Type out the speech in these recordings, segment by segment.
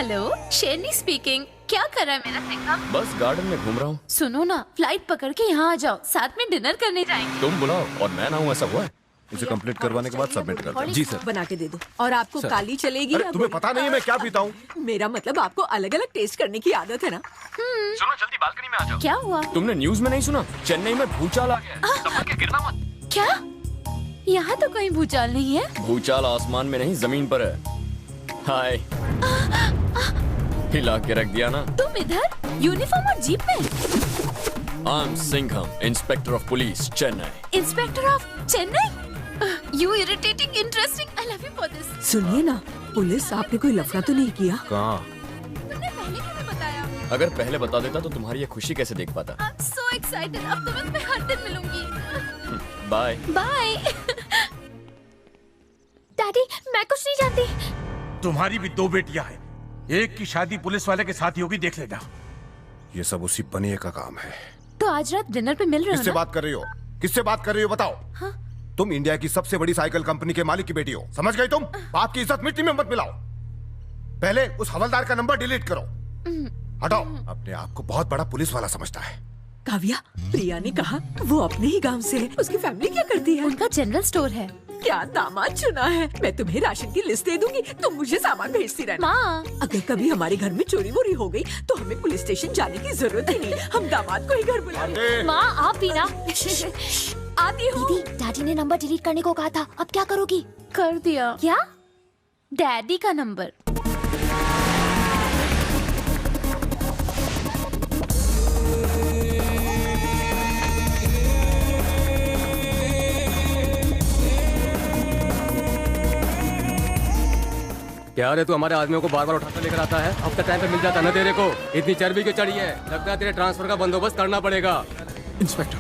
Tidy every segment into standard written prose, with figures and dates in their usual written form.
Hello, शेरनी speaking. क्या कर रहा है मेरा सिंघम? बस गार्डन में घूम रहा हूँ। सुनो ना, फ्लाइट पकड़ के यहाँ आ जाओ, साथ में डिनर करने जाएंगे। तुम बुलाओ और मैं ना हूँ, ऐसा हुआ है? इसे कंप्लीट करवाने के बाद सबमिट कर दो। जी सर। बना के दे दो। और आपको काली चलेगी अरे या तुम्हें पता नहीं है मैं क्या पीता हूँ? मेरा मतलब आपको अलग अलग टेस्ट करने की आदत है ना। सुनो जल्दी बालकनी में आ जाओ। क्या हुआ? तुमने न्यूज में नहीं सुना? चेन्नई में भूचाल आ गया। संभल के गिरना मत। क्या? यहाँ तो कहीं भूचाल नहीं है। भूचाल आसमान में नहीं जमीन पर है। हाय। हिला के रख दिया ना। तुम इधर यूनिफॉर्म और जीप में? I am Singham, inspector of police, Chennai. Inspector of Chennai? You irritating, interesting, I love you for this. सुनिए ना, पुलिस आपने कोई लफड़ा तो नहीं किया? कहाँ? तुमने पहले क्यों नहीं बताया? अगर पहले बता देता तो तुम्हारी ये खुशी कैसे देख पाता? आई एम सो एक्साइटेड, अब तो मैं तुम्हें हर दिन मिलूंगी। बाय। बाय। डैडी, मैं कुछ नहीं जानती। तुम्हारी भी 2 बेटियां हैं। एक की शादी पुलिस वाले के साथ ही होगी, देख लेना। ये सब उसी पनिये का काम है। तो आज रात डिनर पे मिल रहे हो किससे ना? बात कर रही हो? किससे बात कर रही हो बताओ? हाँ? तुम इंडिया की सबसे बड़ी साइकिल कंपनी के मालिक की बेटी हो, समझ गई तुम? बाप की इज्जत मिट्टी में मत मिलाओ। पहले उस हवलदार का नंबर डिलीट करो। हटाओ। अपने आप को बहुत बड़ा पुलिस वाला समझता है। काव्या, प्रिया ने कहा वो अपने ही गांव से है। उसकी फैमिली क्या करती है? उनका जनरल स्टोर है। क्या दामाद चुना है। मैं तुम्हें राशन की लिस्ट दे दूंगी, तुम मुझे सामान भेजती रहना। माँ, अगर कभी हमारे घर में चोरी वोरी हो गई तो हमें पुलिस स्टेशन जाने की जरूरत ही नहीं। हम दामाद को ही घर बुलाएंगे। माँ आप भी ना। आती हूँ। दीदी, डैडी ने नंबर डिलीट करने को कहा था, अब क्या करोगी? कर दिया। क्या? डैडी का नंबर। क्या रे, तू हमारे आदमियों को बार बार उठाकर लेकर आता है? अब तक टाइम पे मिल जाता ना तेरे को। इतनी चर्बी क्यों चढ़ी है? लगता है तेरे ट्रांसफर का बंदोबस्त करना पड़ेगा। Inspector,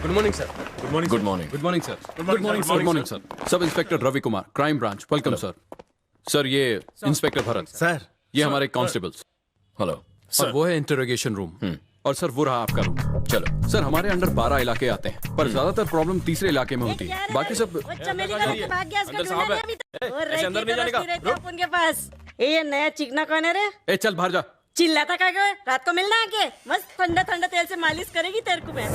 good morning sir. Good morning. Good morning sir. Good morning sir. Sub inspector Ravi Kumar, crime branch, welcome sir. Sir ये इंस्पेक्टर भरत सर, ये हमारे कांस्टेबल्स। हेलो। और वो है इंटरोगेशन रूम। और सर वो रहा आपका रूम। चलो। सर हमारे अंडर 12 इलाके आते हैं, पर ज्यादातर प्रॉब्लम तीसरे इलाके में होती है। बाकी सब अंदर साहब है। ऐसे अंदर नहीं जाने का। रुक। उनके पास ये नया चिकना कौन है रे? ए चल बाहर जा। चिल्लाता क्या है? रात को मिलना है के? मस्त ठंडा ठंडा तेल से मालिश करेगी तेरे को मैं।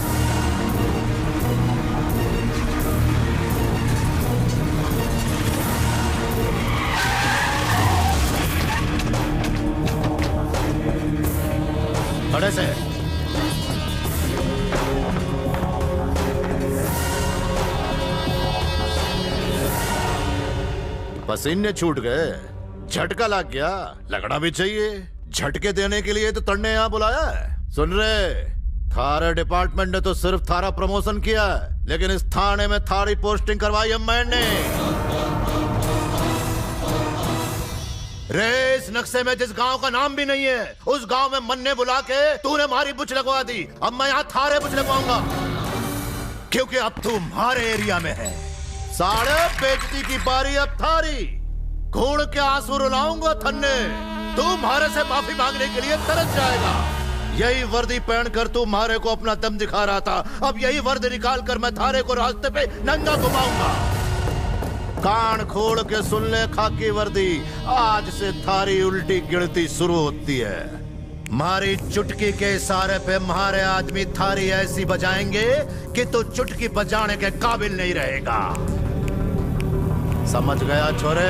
खड़े से। पसीने छूट गए, झटका लग गया, लगना भी चाहिए। झटके देने के लिए तो तन्ने यहाँ बुलाया है। सुन रहे, थारा डिपार्टमेंट ने तो सिर्फ थारा प्रमोशन किया है, लेकिन इस थाने में थारी पोस्टिंग करवाई है मैंने। रे, इस नक्शे में जिस गांव का नाम भी नहीं है, उस गांव में मन्ने बुला के तूने हमारी बुच लगवा दी। अब मैं यहाँ थारे बुच लगवाऊंगा, क्योंकि अब तू हमारे एरिया में है। साढ़े बेइज्जती की बारी अब थारी। घूर के आंसू रुलाऊंगा थन्ने। तू हमारे से माफी मांगने के लिए तरस जाएगा। यही वर्दी पहनकर तू हमारे को अपना दम दिखा रहा था, अब यही वर्दी निकाल कर मैं थारे को रास्ते पे नंगा घुमाऊंगा। कान खोल के सुन ले खाकी वर्दी, आज से थारी उल्टी गिनती शुरू होती है। मारी चुटकी के इशारे पे हमारे आदमी थारी ऐसी बजाएंगे कि तू चुटकी बजाने के काबिल नहीं रहेगा। समझ गया छोरे?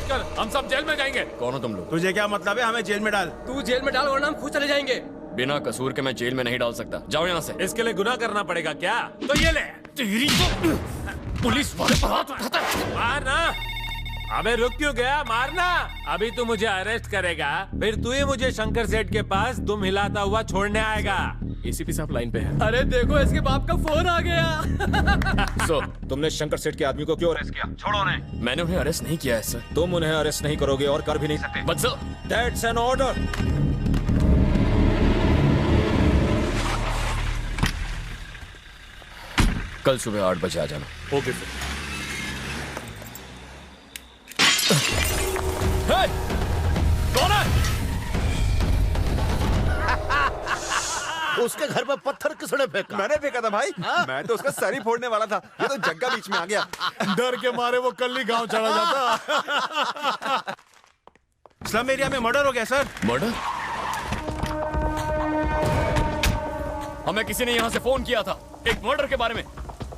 चलो हम सब जेल में जाएंगे। कौन हो तुम लोग? तुझे क्या मतलब है? हमें जेल में डाल। तू जेल में डाल वरना हम खुद चले जाएंगे। बिना कसूर के मैं जेल में नहीं डाल सकता। जाओ यहाँ से। इसके लिए गुनाह करना पड़ेगा क्या? तो ये ले। तेरी तो पुलिस वाले पर हाथ उठाता है। मारना। अबे रुक क्यों गया? मारना। अभी तू मुझे अरेस्ट करेगा, फिर तू ही मुझे शंकर सेठ के पास दुम हिलाता हुआ छोड़ने आएगा। एसीपी साहब लाइन पे है। अरे देखो, इसके बाप का फोन आ गया। सो तुमने शंकर सेठ के आदमी को क्यों अरेस्ट किया? छोड़ो उन्हें। मैंने उन्हें अरेस्ट नहीं किया है सर। तुम उन्हें अरेस्ट नहीं करोगे और कर भी नहीं सकते। But sir, that's an order. कल सुबह 8 बजे आ जाना। Okay sir. Hey! उसके घर पर पत्थर किसने फेंका? मैंने फेंका था भाई। मैं तो उसका सर ही फोड़ने वाला था, ये तो जग्गा बीच में आ गया। डर के मारे वो कल ही गांव चला जाता। स्लम एरिया में मर्डर हो गया सर। मर्डर? हमें किसी ने यहाँ से फोन किया था एक मर्डर के बारे में।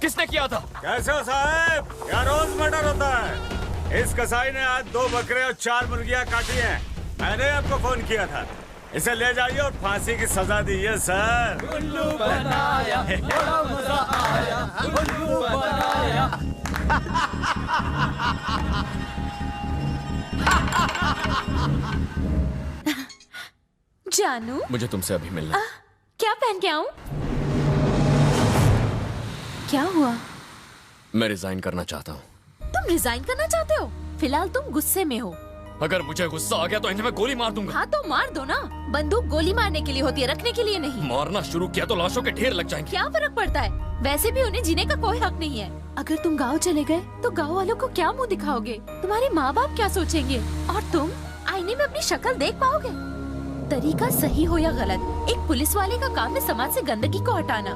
किसने किया था? कैसे हो साहब? क्या रोज मर्डर होता है? इस कसाई ने आज 2 बकरे और 4 मुर्गियां काटी हैं। मैंने आपको फोन किया था। इसे ले जाइए और फांसी की सजा दीजिए सर। उल्लू बनाया, बड़ा मजा आया, उल्लू बनाया। जानू, मुझे तुमसे अभी मिलना है। क्या पहन के आऊं? क्या हुआ? मैं रिजाइन करना चाहता हूँ। तुम रिजाइन करना चाहते हो? फिलहाल तुम गुस्से में हो। अगर मुझे गुस्सा आ गया तो इन्हें मैं गोली मार दूंगा। हाँ तो मार दो ना। बंदूक गोली मारने के लिए होती है, रखने के लिए नहीं। मारना शुरू किया तो लाशों के ढेर लग जाएंगे। क्या फर्क पड़ता है? वैसे भी उन्हें जीने का कोई हक नहीं है। अगर तुम गाँव चले गए तो गाँव वालों को क्या मुँह दिखाओगे? तुम्हारे माँ बाप क्या सोचेंगे? और तुम आईने में अपनी शक्ल देख पाओगे? तरीका सही हो या गलत, एक पुलिस वाले का काम है समाज से गंदगी को हटाना,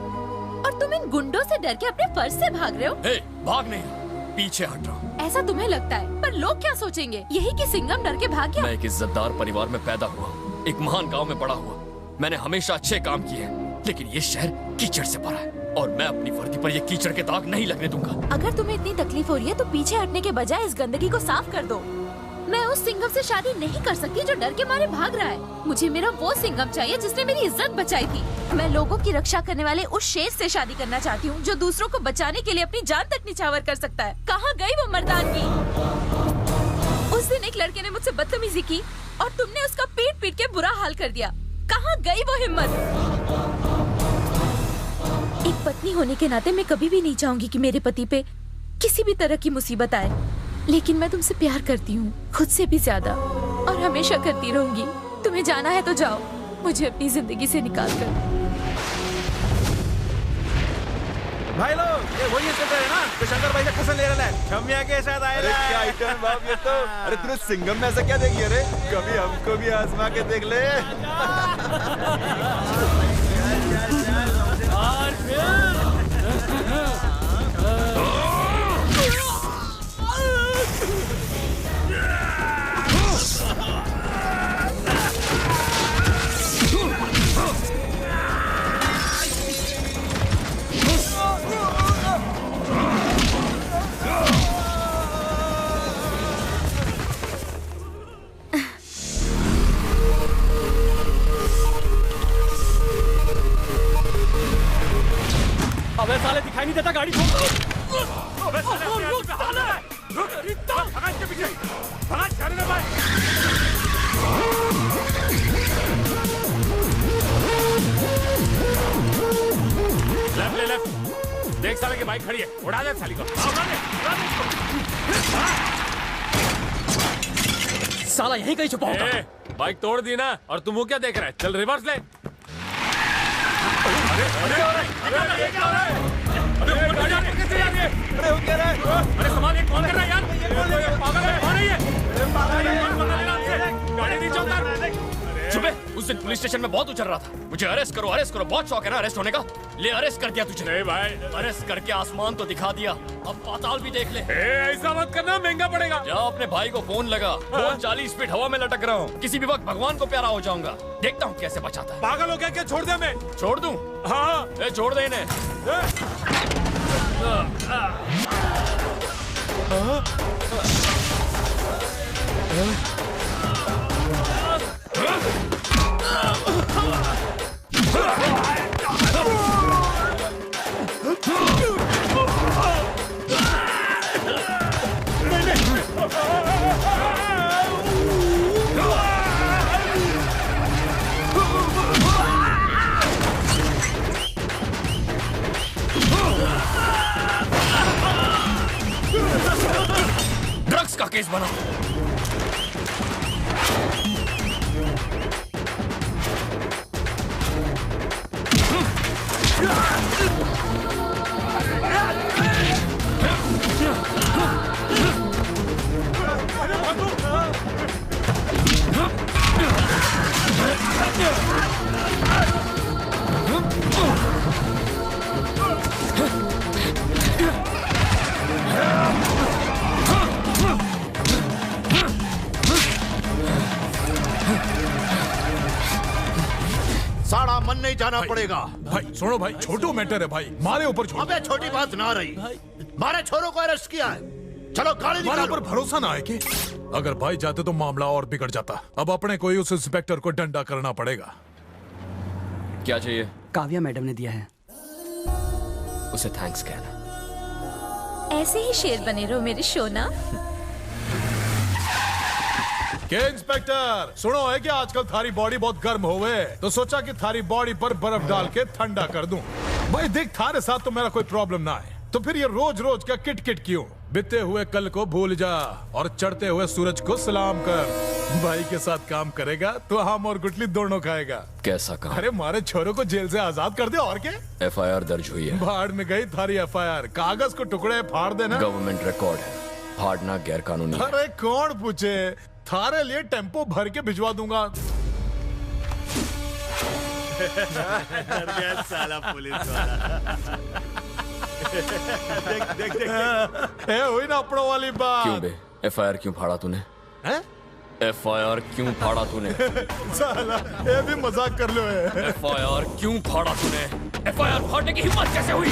और तुम इन गुंडों से डर के अपने फर्ज से भाग रहे हो। भाग नहीं, पीछे हट रहा हूँ। ऐसा तुम्हें लगता है, पर लोग क्या सोचेंगे? यही कि सिंघम डर के भाग गया। मैं एक इज्जतदार परिवार में पैदा हुआ, एक महान गांव में बड़ा हुआ। मैंने हमेशा अच्छे काम किए हैं, लेकिन ये शहर कीचड़ से भरा है और मैं अपनी वर्दी पर ये कीचड़ के दाग नहीं लगने दूंगा। अगर तुम्हें इतनी तकलीफ हो रही है तो पीछे हटने के बजाय इस गंदगी को साफ कर दो। मैं उस सिंघम से शादी नहीं कर सकती जो डर के मारे भाग रहा है। मुझे मेरा वो सिंघम चाहिए जिसने मेरी इज्जत बचाई थी। मैं लोगों की रक्षा करने वाले उस शेर से शादी करना चाहती हूँ जो दूसरों को बचाने के लिए अपनी जान तक निछावर कर सकता है। कहाँ गई वो मर्दानगी? उस दिन एक लड़के ने मुझसे बदतमीजी की और तुमने उसका पीट पीट के बुरा हाल कर दिया। कहाँ गई वो हिम्मत? एक पत्नी होने के नाते मैं कभी भी नहीं चाहूंगी कि मेरे पति पे किसी भी तरह की मुसीबत आए, लेकिन मैं तुमसे प्यार करती हूँ, खुद से भी ज्यादा, और हमेशा करती रहूंगी। तुम्हें जाना है तो जाओ, मुझे अपनी जिंदगी से निकाल कर। भाई लोग, ये वही इंस्पेक्टर है ना तो शंकर भाई से खसन ले रहा है। छमिया के साथ आया। अरे क्या आइटम बाप ये तो। अरे तूने सिंघम में ऐसा क्या देखी? अरे कभी हमको भी आजमा के देख ले। अबे साले दिखाई नहीं देता, गाड़ी छोड़ दो। अबे साले रुक, भगाच के पीछे, भगाच, जाने दे भाई। लेफ्ट ले लेफ्ट। देख साले की बाइक खड़ी है, उड़ा दे साली को। उड़ा दे इसको। साला यहीं कहीं छुपा होगा। बाइक तोड़ दी ना, और तुम वो क्या देख रहा है? चल रिवर्स ले। अरे अरे अरे क्या हो रहा है? अरे ऊपर जा, कैसे जा रही है? अरे हो क्या रहा है? अरे सामान ये कौन कर रहा है यार? पागल है, कौन है ये? पागल है, कौन बता देना हमसे? गाड़ी नीचे उतार। चुप है, उस दिन पुलिस स्टेशन में बहुत उछल रहा था। मुझे अरेस्ट करो, बहुत शौक है ना अरेस्ट होने का। ले अरेस्ट कर दिया तुझे। नहीं भाई, अरेस्ट करके आसमान तो दिखा दिया, अब पाताल भी देख ले। ऐसा मत करना, महंगा पड़ेगा। जा अपने भाई को फोन लगा, फोन 40 फीट हवा में लटक रहा हूँ। किसी भी वक्त भगवान को प्यारा हो जाऊंगा। देखता हूँ कैसे बचाता है। पागल हो गया क्या? छोड़ दे। मैं छोड़ दूं? हाँ छोड़ दे इन्हें। ड्रग्स का केस बना। जाना पड़ेगा। भाई सुनो भाई, छोटू मैटर है भाई, मारे ऊपर छोड़। अबे छोटी बात ना रही, मारे छोरों को अरेस्ट किया है। चलो गाड़ी निकालो। पर भरोसा ना है कि अगर भाई जाते तो मामला और बिगड़ जाता। अब अपने को ही उस इंस्पेक्टर को डंडा करना पड़ेगा। क्या चाहिए? काव्या मैडम ने दिया है। उसे थैंक्स कहना। ऐसे ही शेर बने रहो मेरे सोना। क्या इंस्पेक्टर, सुनो है कि आजकल थारी बॉडी बहुत गर्म होवे, तो सोचा कि थारी बॉडी पर बर्फ डाल के ठंडा कर दूं। भाई देख, थारे साथ तो मेरा कोई प्रॉब्लम ना है, तो फिर ये रोज रोज का किट किट क्यों? बीते हुए कल को भूल जा और चढ़ते हुए सूरज को सलाम कर। भाई के साथ काम करेगा तो हम और गुटली दोनों खाएगा। कैसा काम? अरे मारे छोरों को जेल से आजाद कर दे और क्या। FIR दर्ज हुई है। भाड़ में गई थारी FIR, कागज को टुकड़े फाड़ देना। गवर्नमेंट रिकॉर्ड है, फाड़ना गैर कानूनी है। अरे कौन पूछे, थारे लिए टेम्पो भर के भिजवा दूंगा। साला पुलिस वाला। देख देख देख हुई ना अपनों वाली बात। क्यों बे, FIR क्यों फाड़ा तूने? FIR क्यों फाड़ा तूने? साला ये भी मजाक कर लो है। FIR क्यों फाड़ा तूने? FIR फाड़ने की हिम्मत कैसे हुई?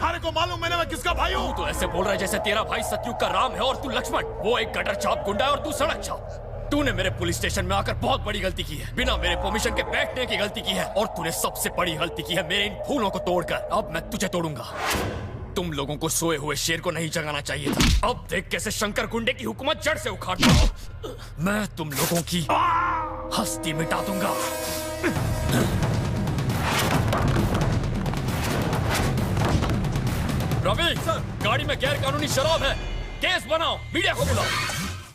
थारे को मालूम मैंने मैं किसका भाई हूँ? तू तो ऐसे बोल रहा है जैसे तेरा भाई सतयुग का राम है और तू लक्ष्मण। वो एक गटर छाप गुंडा है और तू सड़क छाप। तूने मेरे पुलिस स्टेशन में आकर बहुत बड़ी गलती की है, बिना मेरे परमिशन के बैठने की गलती की है, और तूने सबसे बड़ी गलती की है मेरे इन फूलों को तोड़कर। अब मैं तुझे तोड़ूंगा। तुम लोगों को सोए हुए शेर को नहीं जगाना चाहिए था। अब देख कैसे शंकर गुंडे की हुकूमत जड़ से उखाड़ता हूँ। मैं तुम लोगों की हस्ती मिटा दूंगा। रवि, गाड़ी में गैर कानूनी शराब है, केस बनाओ, मीडिया को बुलाओ।